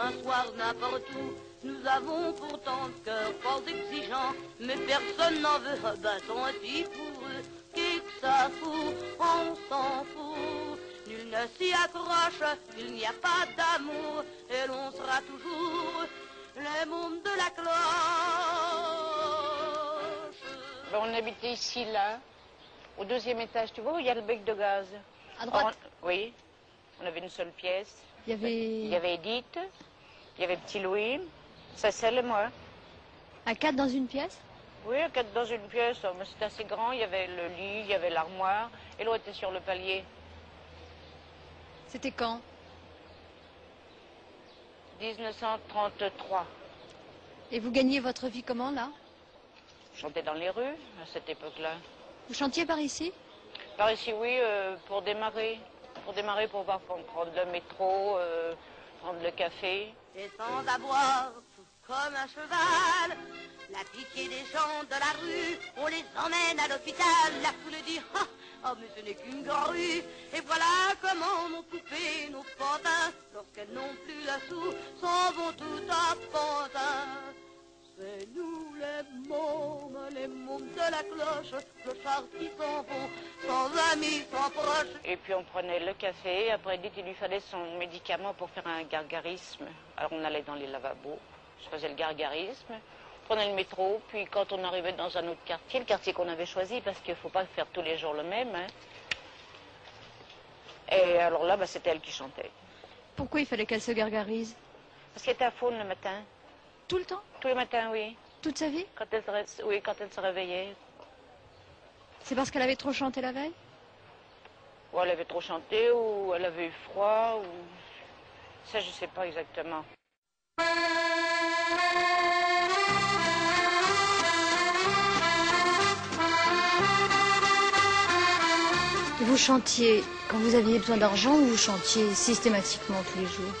un soir n'importe où. Nous avons pourtant le cœur fort exigeant, mais personne n'en veut un bâton assis pour eux. Qui que ça fout, on s'en fout. Nul ne s'y accroche, il n'y a pas d'amour, et l'on sera toujours les mômes de la cloche. On habitait ici, là, au 2e étage, tu vois où il y a le bec de gaz. À droite? Oui, on avait une seule pièce. Il y avait Edith, il y avait Petit Louis, Cécile et moi. À 4 dans une pièce? Oui, à 4 dans une pièce, mais c'était assez grand, il y avait le lit, il y avait l'armoire, et l'autre était sur le palier. C'était quand? 1933. Et vous gagnez votre vie comment, là? Je chantais dans les rues, à cette époque-là. Vous chantiez par ici? Par ici, oui, pour démarrer. Pour démarrer, pour pouvoir prendre le métro, prendre le café. Et sans avoir tout comme un cheval, la pitié des gens de la rue, on les emmène à l'hôpital. La foule dit ah, ah, mais ce n'est qu'une grue. Et voilà comment nos poupées, nos pantins, lorsqu'elles n'ont plus un sou, s'en vont tout à pantin. C'est nous les mômes de la cloche, clochards qui s'en vont, sans amis, sans proches. Et puis on prenait le café, après Edith, il lui fallait son médicament pour faire un gargarisme. Alors on allait dans les lavabos, je faisais le gargarisme, on prenait le métro, puis quand on arrivait dans un autre quartier, le quartier qu'on avait choisi, parce qu'il ne faut pas faire tous les jours le même, hein. Et alors là, c'était elle qui chantait. Pourquoi il fallait qu'elle se gargarise? Parce qu'elle était à faune le matin. Tout le temps? Tous les matins, oui. Toute sa vie? Quand elle se réveillait. C'est parce qu'elle avait trop chanté la veille? Ou elle avait trop chanté, ou elle avait eu froid, ou... Ça, je ne sais pas exactement. Vous chantiez quand vous aviez besoin d'argent ou vous chantiez systématiquement tous les jours?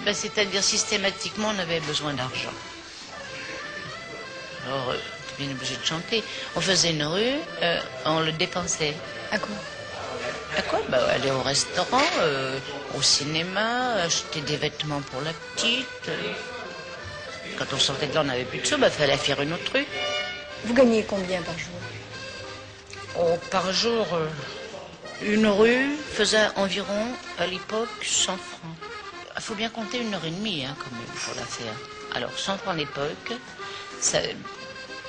C'est-à-dire systématiquement, on avait besoin d'argent. Alors, on était bien obligé de chanter. On faisait une rue, on le dépensait. À quoi? À quoi? Aller au restaurant, au cinéma, acheter des vêtements pour la petite. Quand on sortait de là, on n'avait plus de sous, il fallait faire une autre rue. Vous gagnez combien par jour? Oh, par jour, une rue faisait environ, à l'époque, 100 francs. Il faut bien compter 1h30 quand même pour la faire. Alors 100 francs à l'époque,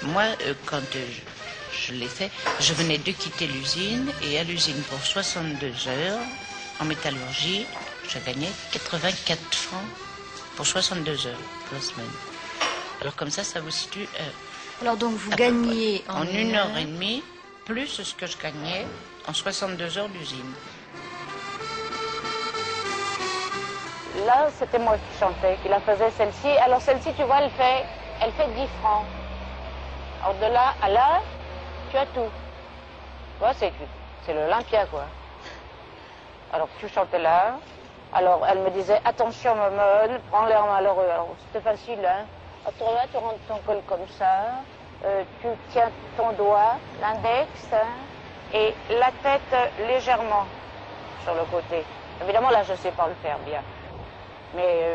moi quand je l'ai fait, je venais de quitter l'usine et à l'usine pour 62 heures en métallurgie, je gagnais 84 francs pour 62 heures la semaine. Alors comme ça vous situe... Alors donc vous gagnez en 1h30 plus ce que je gagnais en 62 heures d'usine. Là, c'était moi qui chantais, qui la faisais celle-ci. Alors celle-ci, tu vois, elle fait 10 francs. Alors de là à là, tu as tout. Tu vois, c'est l'Olympia, quoi. Alors tu chantais là. Alors elle me disait, attention, maman, prends l'air malheureux. Alors c'était facile, hein. Alors là, tu rentres ton col comme ça. Tu tiens ton doigt, l'index, hein, et la tête légèrement sur le côté. Évidemment, là, je ne sais pas le faire bien. Mais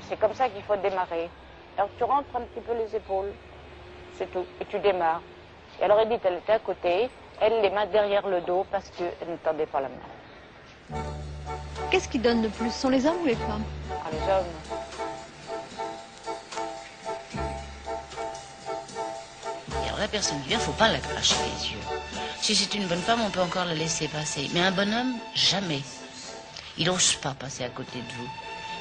c'est comme ça qu'il faut démarrer. Alors tu rentres un petit peu les épaules, c'est tout, et tu démarres. Et alors Edith, elle était à côté, elle les mains derrière le dos parce qu'elle ne tendait pas la main. Qu'est-ce qui donne le plus? Ce sont les hommes ou les femmes? Ah, les hommes. Et alors la personne qui vient, il ne faut pas la cracher les yeux. Si c'est une bonne femme, on peut encore la laisser passer. Mais un bonhomme, jamais. Il n'ose pas passer à côté de vous.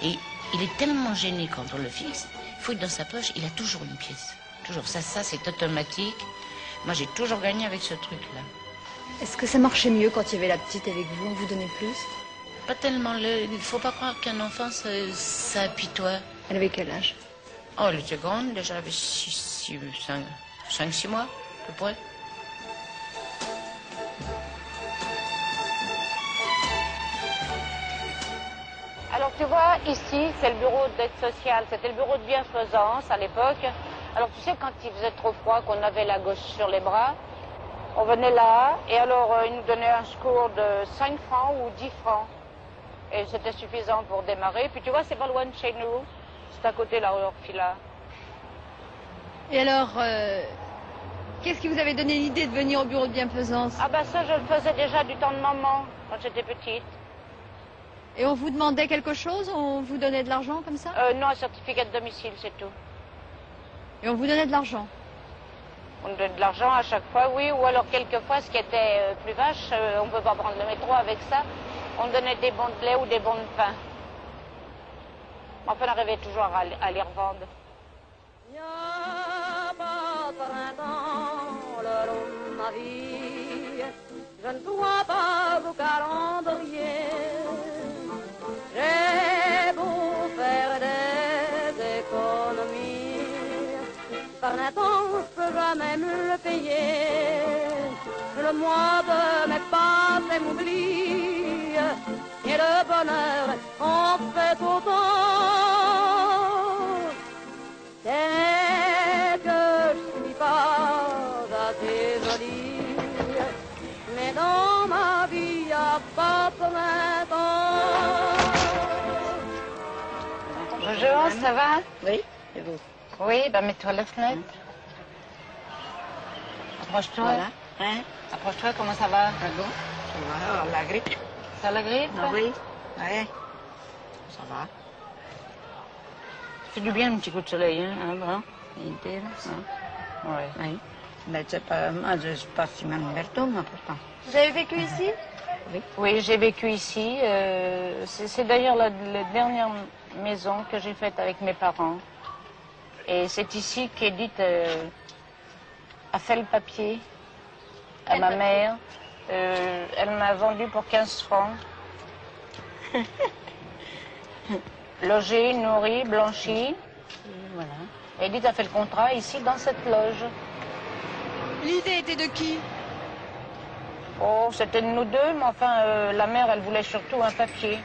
Et il est tellement gêné quand on le fixe, il fouille dans sa poche, il a toujours une pièce. Toujours. Ça c'est automatique. Moi, j'ai toujours gagné avec ce truc-là. Est-ce que ça marchait mieux quand il y avait la petite avec vous? On vous donnait plus? Pas tellement. Il ne faut pas croire qu'un enfant, ça apitoie. Elle avait quel âge? Oh, elle était grande. Déjà, elle avait 5-6 mois, à peu près. Alors tu vois, ici, c'est le bureau d'aide sociale, c'était le bureau de bienfaisance à l'époque. Alors tu sais, quand il faisait trop froid, qu'on avait la gauche sur les bras, on venait là, et alors ils nous donnaient un secours de 5 francs ou 10 francs. Et c'était suffisant pour démarrer. Puis tu vois, c'est pas loin de chez nous. C'est à côté de la rue Orfila. Et alors, qu'est-ce qui vous avait donné l'idée de venir au bureau de bienfaisance? Ah ben ça, je le faisais déjà du temps de maman, quand j'étais petite. Et on vous demandait quelque chose? On vous donnait de l'argent comme ça? Non, un certificat de domicile, c'est tout. Et on vous donnait de l'argent? On donne de l'argent à chaque fois, oui. Ou alors quelquefois, ce qui était plus vache, on ne peut pas prendre le métro avec ça. On donnait des bons de lait ou des bons de pain. Enfin, on arrivait toujours à les revendre. Il n'y a pas de printemps le long de ma vie. Je ne crois pas au calendrier. J'ai beau faire des économies, par l'instant je peux jamais me le payer. Le mois de mai passe et m'oublie, et le bonheur en fait autant. C'est que je suis pas assez jolie, mais dans ma vie il n'y a pas de printemps. Bonjour, ça va? Oui, et vous? Oui, ben mets-toi à la fenêtre. Approche-toi. Voilà. Hein? Approche-toi, comment ça va? Ah bon? Ça va, la grippe? Ça la grippe? Ah oui, ouais. Ça va. Ça fait du bien un petit coup de soleil, hein, bon. Ouais. Oui. Mais c'est pas, moi, je suis pas si Berto, moi, pourtant. Vous avez vécu ici? Oui, j'ai vécu ici. C'est d'ailleurs la dernière maison que j'ai faite avec mes parents. Et c'est ici qu'Edith a fait le papier à ma mère. Elle m'a vendu pour 15 francs. Logé, nourri, blanchi. Voilà. Edith a fait le contrat ici, dans cette loge. L'idée était de qui? Oh, c'était de nous deux, mais enfin, la mère, elle voulait surtout un papier.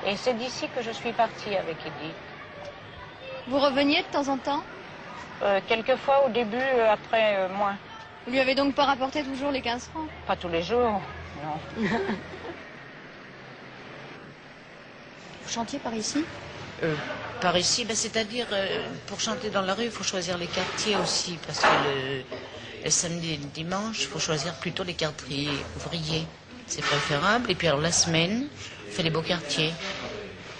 Et c'est d'ici que je suis partie avec Edith. Vous reveniez de temps en temps? Quelquefois au début, après, moins. Vous lui avez donc pas rapporté toujours les 15 francs? Pas tous les jours, non. Vous chantiez par ici? Par ici, ben, c'est-à-dire, pour chanter dans la rue, il faut choisir les quartiers aussi, parce que le samedi et le dimanche, il faut choisir plutôt les quartiers ouvriers. C'est préférable. Et puis alors la semaine, on fait les beaux quartiers.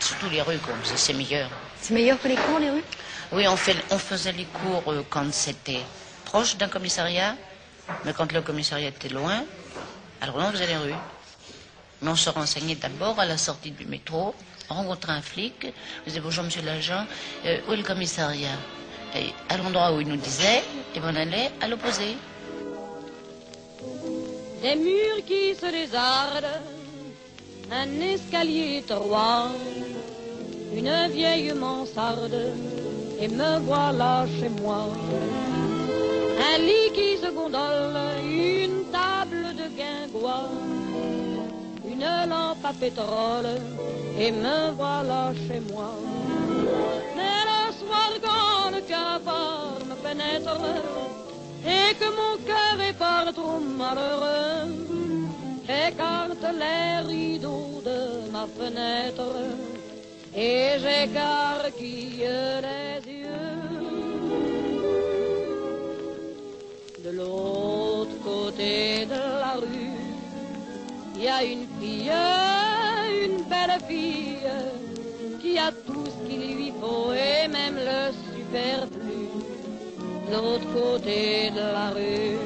Surtout les rues, comme ça, c'est meilleur. C'est meilleur que les cours, les rues? Oui, on faisait les cours quand c'était proche d'un commissariat, mais quand le commissariat était loin, alors là, on faisait les rues. Mais on se renseignait d'abord à la sortie du métro, on rencontrait un flic, on disait bonjour monsieur l'agent, où est le commissariat? Et à l'endroit où il nous disait, et on allait à l'opposé. Des murs qui se lézardent, un escalier étroit, une vieille mansarde, et me voilà chez moi. Un lit qui se gondole, une table de guingois, une lampe à pétrole, et me voilà chez moi. Mais le soir quand le cafard me pénètre, et que mon cœur est par trop malheureux, j'écarte les rideaux de ma fenêtre, et j'écarquille les yeux. De l'autre côté de la rue, il y a une fille, une belle fille, qui a tout ce qu'il lui faut et même le superflu. De l'autre côté de la rue,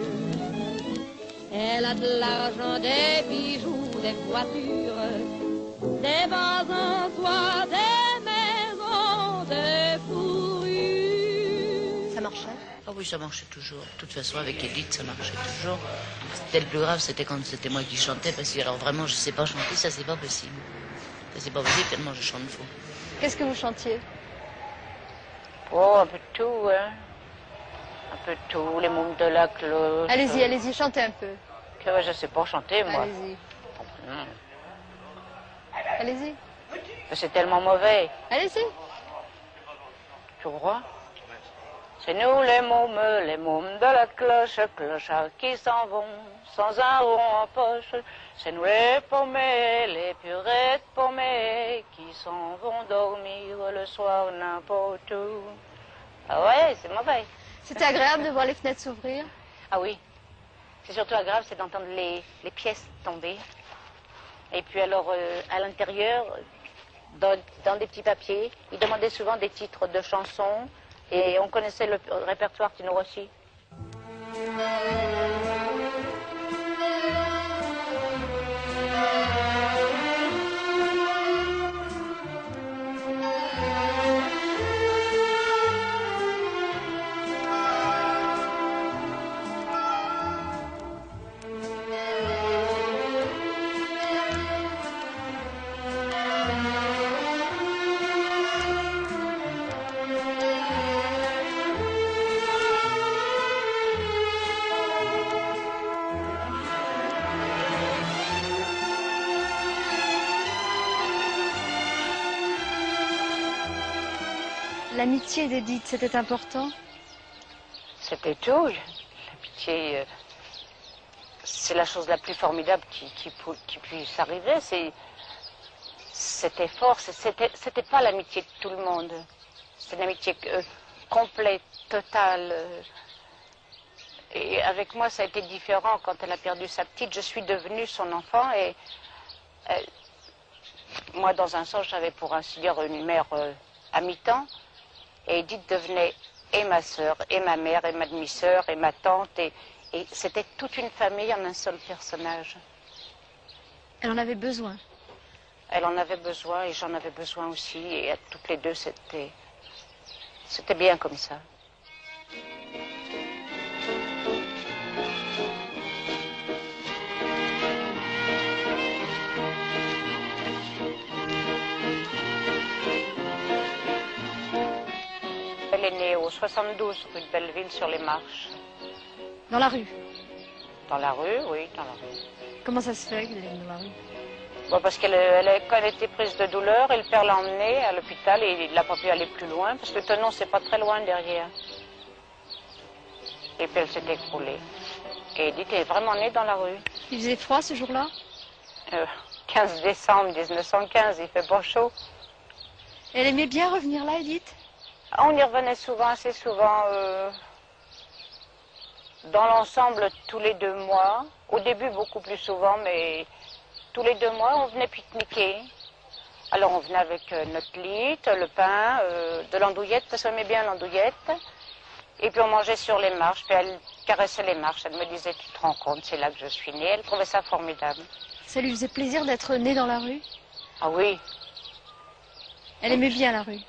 elle a de l'argent, des bijoux, des voitures, des vases en soie, des maisons, des fourrures. Ça marchait? Ah oui, ça marchait toujours. De toute façon, avec Edith, ça marchait toujours. C'était le plus grave, c'était quand c'était moi qui chantais, parce que alors vraiment, je sais pas chanter, ça c'est pas possible. Ça c'est pas possible tellement je chante faux. Qu'est-ce que vous chantiez? Oh, un peu de tout, hein. Un peu de tout, les mômes de la cloche. Allez-y, allez-y, chantez un peu. Que je sais pas chanter, moi. Allez-y. Allez-y. C'est tellement mauvais. Allez-y. Tu crois? C'est nous les mômes de la cloche, clochards qui s'en vont sans un rond en poche. C'est nous les paumés, les purettes paumées qui s'en vont dormir le soir n'importe où. Ah ouais, c'est mauvais. C'était agréable de voir les fenêtres s'ouvrir. Ah oui. C'est surtout agréable, c'est d'entendre les pièces tomber. Et puis alors, à l'intérieur, dans des petits papiers, ils demandaient souvent des titres de chansons. Et on connaissait le répertoire Tino Rossi. L'amitié d'Edith, c'était important? C'était tout. L'amitié, c'est la chose la plus formidable qui puisse arriver. C'était fort. C'était pas l'amitié de tout le monde. C'est une amitié complète, totale. Et avec moi, ça a été différent. Quand elle a perdu sa petite, je suis devenue son enfant. Et moi, dans un sens, j'avais pour ainsi dire une mère à mi-temps. Et Edith devenait et ma sœur, et ma mère, et ma demi-sœur, et ma tante. Et c'était toute une famille en un seul personnage. Elle en avait besoin. Elle en avait besoin et j'en avais besoin aussi. Et à toutes les deux, c'était bien comme ça. Elle est née au 72 rue de Belleville sur les Marches. Dans la rue? Dans la rue, oui, dans la rue. Comment ça se fait qu'elle est dans la rue? Bon, parce quand elle était prise de douleur, et le père l'a emmenée à l'hôpital et il n'a pas pu aller plus loin, parce que Tenon, c'est pas très loin derrière. Et puis elle s'est écroulée. Et Edith est vraiment née dans la rue. Il faisait froid ce jour-là? 15 décembre 1915, il fait pas chaud. Elle aimait bien revenir là, Edith? On y revenait souvent, assez souvent. Dans l'ensemble, tous les 2 mois. Au début, beaucoup plus souvent, mais tous les 2 mois, on venait pique-niquer. Alors, on venait avec notre lit, le pain, de l'andouillette, parce qu'elle aimait bien l'andouillette. Et puis, on mangeait sur les marches, puis elle caressait les marches. Elle me disait, tu te rends compte, c'est là que je suis née. Elle trouvait ça formidable. Ça lui faisait plaisir d'être née dans la rue? Ah oui. Elle aimait bien la rue?